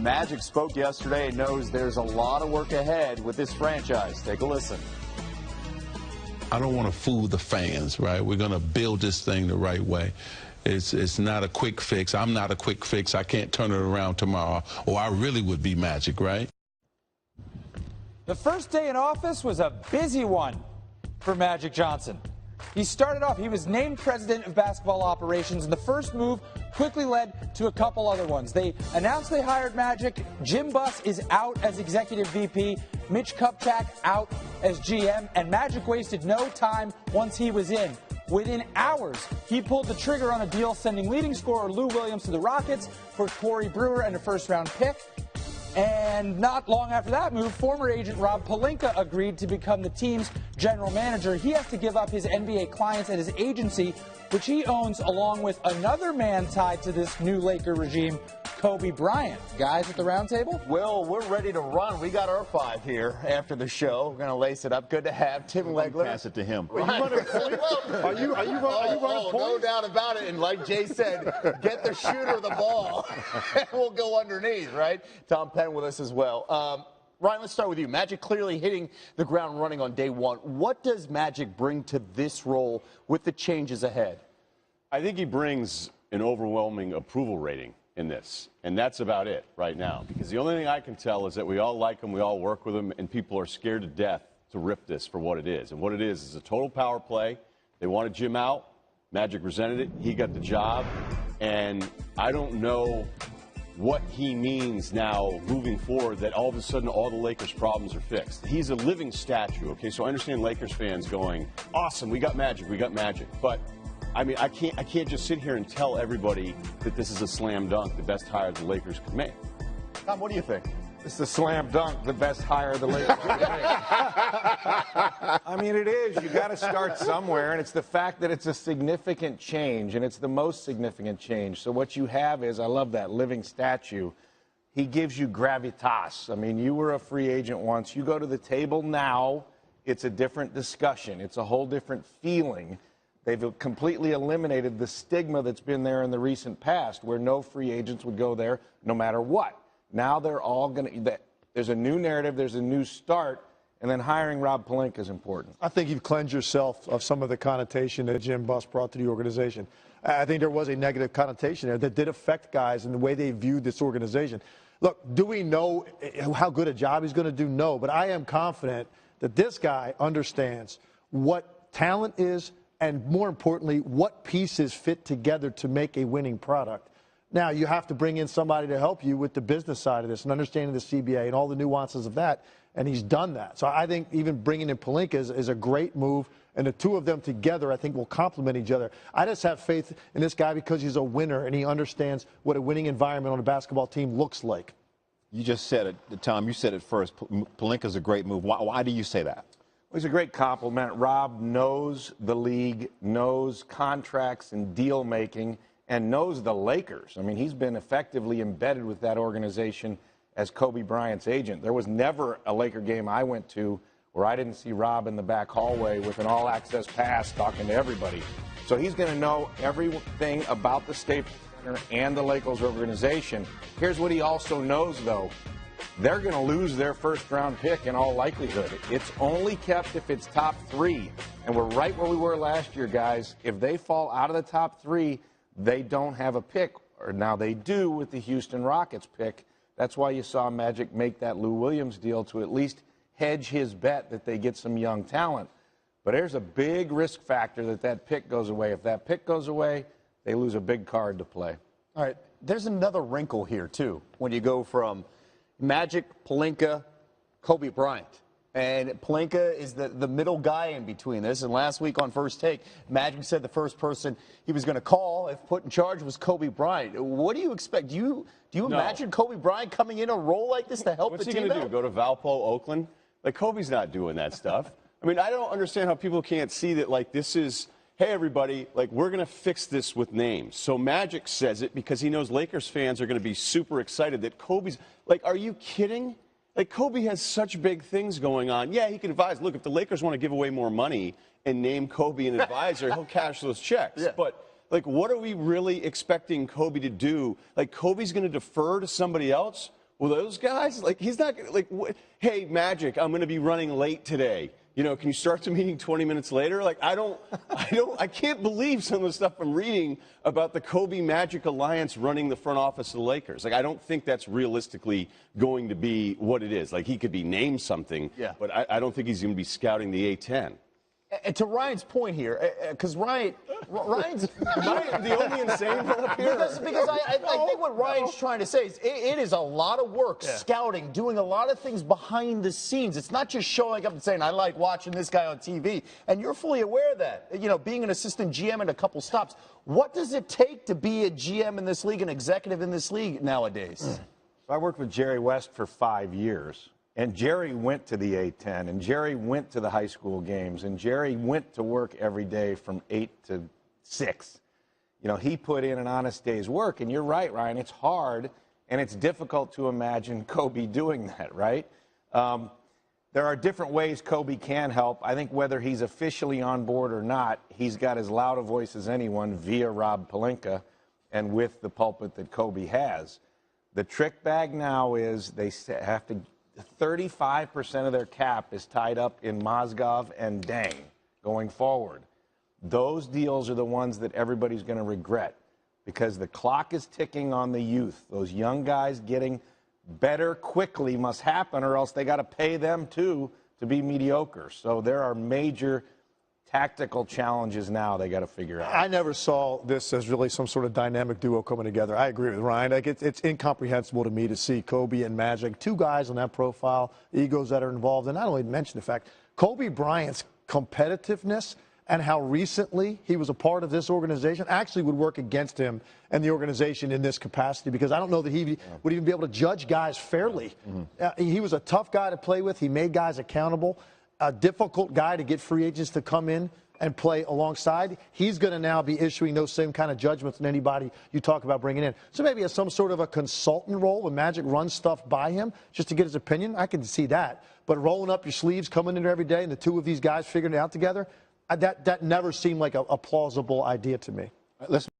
Magic spoke yesterday and knows there's a lot of work ahead with this franchise. Take a listen. I don't want to fool the fans, right? We're going to build this thing the right way. It's not a quick fix. I'm not a quick fix. I can't turn it around tomorrow, or I really would be Magic, right? The first day in office was a busy one for Magic Johnson. He started off, he was named president of basketball operations, and the first move quickly led to a couple other ones. They announced they hired Magic. Jim Buss is out as executive VP. Mitch Kupchak out as GM, and Magic wasted no time once he was in. Within hours, he pulled the trigger on a deal, sending leading scorer Lou Williams to the Rockets for Corey Brewer and a first-round pick. And not long after that move, former agent Rob Pelinka agreed to become the team's general manager. He has to give up his NBA clients at his agency, which he owns, along with another man tied to this new Laker regime, Kobe Bryant. Guys at the round table? Well, we're ready to run. We got our 5 here after the show. We're going to lace it up. Good to have Tim Legler. Pass it to him. Are you running points? Are you running points? No doubt about it. And like Jay said, get the shooter the ball, and we'll go underneath, right? Tom Penn with us as well. Ryan, let's start with you. Magic clearly hitting the ground running on day one. What does Magic bring to this role with the changes ahead? I think he brings an overwhelming approval rating in this, and that's about it right now, because the only thing I can tell is that we all like him, we all work with him, and people are scared to death to rip this for what it is. And what it is a total power play. They wanted Jim out. Magic resented it. He got the job, and I don't know what he means now moving forward, that all of a sudden all the Lakers' problems are fixed. He's a living statue, okay? So I understand Lakers fans going, awesome, we got Magic, but I mean, I can't just sit here and tell everybody that this is a slam dunk, the best hire the Lakers could make. Tom, what do you think? It's the slam dunk, the best hire the Lakers could make. I mean, it is. You got to start somewhere, and it's the fact that it's a significant change, and it's the most significant change. So what you have is, I love that, living statue. He gives you gravitas. I mean, you were a free agent once. You go to the table now, it's a different discussion. It's a whole different feeling. They've completely eliminated the stigma that's been there in the recent past, where no free agents would go there no matter what. Now they're all going to – there's a new narrative, there's a new start, and then hiring Rob Pelinka is important. I think you've cleansed yourself of some of the connotation that Jim Buss brought to the organization. I think there was a negative connotation there that did affect guys in the way they viewed this organization. Look, do we know how good a job he's going to do? No, but I am confident that this guy understands what talent is, and more importantly, what pieces fit together to make a winning product. Now, you have to bring in somebody to help you with the business side of this and understanding the CBA and all the nuances of that, and he's done that. So I think even bringing in Pelinka is a great move, and the two of them together I think will complement each other. I just have faith in this guy because he's a winner and he understands what a winning environment on a basketball team looks like. You just said it, Tom, you said it first. Pelinka's a great move. Why do you say that? Well, he's a great compliment. Rob knows the league, knows contracts and deal making, and knows the Lakers. I mean, he's been effectively embedded with that organization as Kobe Bryant's agent. There was never a Laker game I went to where I didn't see Rob in the back hallway with an all-access pass talking to everybody. So he's going to know everything about the Staples Center and the Lakers organization. Here's what he also knows, though. They're going to lose their first-round pick in all likelihood. It's only kept if it's top 3. And we're right where we were last year, guys. If they fall out of the top 3, they don't have a pick. Or now they do with the Houston Rockets pick. That's why you saw Magic make that Lou Williams deal to at least hedge his bet that they get some young talent. But there's a big risk factor that that pick goes away. If that pick goes away, they lose a big card to play. All right, there's another wrinkle here, too, when you go from Magic, Pelinka, Kobe Bryant. And Pelinka is the middle guy in between this. And last week on First Take, Magic said the first person he was going to call if put in charge was Kobe Bryant. What do you expect? Do you imagine Kobe Bryant coming in a role like this to help the team out? What's he going to do, go to Valpo, Oakland? Like, Kobe's not doing that stuff. I mean, I don't understand how people can't see that, like, this is, hey, everybody, like, we're going to fix this with names. So Magic says it because he knows Lakers fans are going to be super excited that Kobe's, like, are you kidding? Like, Kobe has such big things going on. Yeah, he can advise. Look, if the Lakers want to give away more money and name Kobe an advisor, he'll cash those checks. Yeah. But, like, what are we really expecting Kobe to do? Like, Kobe's going to defer to somebody else? Well, those guys, like, he's not like, hey, Magic, I'm going to be running late today. You know, can you start the meeting 20 minutes later? Like, I can't believe some of the stuff I'm reading about the Kobe Magic alliance running the front office of the Lakers. Like, I don't think that's realistically going to be what it is. Like, he could be named something, but I don't think he's going to be scouting the A-10. And to Ryan's point here, because Ryan's the only insane one up here. Because I think what Ryan's trying to say is it is a lot of work, scouting, doing a lot of things behind the scenes. It's not just showing up and saying, I like watching this guy on TV. And you're fully aware of that. You know, being an assistant GM in a couple stops. What does it take to be a GM in this league, an executive in this league nowadays? So I worked with Jerry West for 5 years. And Jerry went to the A-10, and Jerry went to the high school games, and Jerry went to work every day from 8 to 6. You know, he put in an honest day's work, and you're right, Ryan, it's hard, and it's difficult to imagine Kobe doing that, right? There are different ways Kobe can help. I think whether he's officially on board or not, he's got as loud a voice as anyone via Rob Pelinka and with the pulpit that Kobe has. The trick bag now is they have to 35% of their cap is tied up in Mozgov and Deng going forward. Those deals are the ones that everybody's going to regret because the clock is ticking on the youth. Those young guys getting better quickly must happen, or else they got to pay them too to be mediocre. So there are major tactical challenges now they got to figure out. I never saw this as really some sort of dynamic duo coming together. I agree with Ryan. Like it's incomprehensible to me to see Kobe and Magic, two guys on that profile, egos that are involved. And not only mention the fact, Kobe Bryant's competitiveness and how recently he was a part of this organization actually would work against him and the organization in this capacity, because I don't know that he would even be able to judge guys fairly. He was a tough guy to play with. He made guys accountable. A difficult guy to get free agents to come in and play alongside. He's going to now be issuing those same kind of judgments than anybody you talk about bringing in. So maybe as some sort of a consultant role when Magic runs stuff by him just to get his opinion, I can see that. But rolling up your sleeves, coming in there every day, and the two of these guys figuring it out together, that never seemed like a plausible idea to me. Let's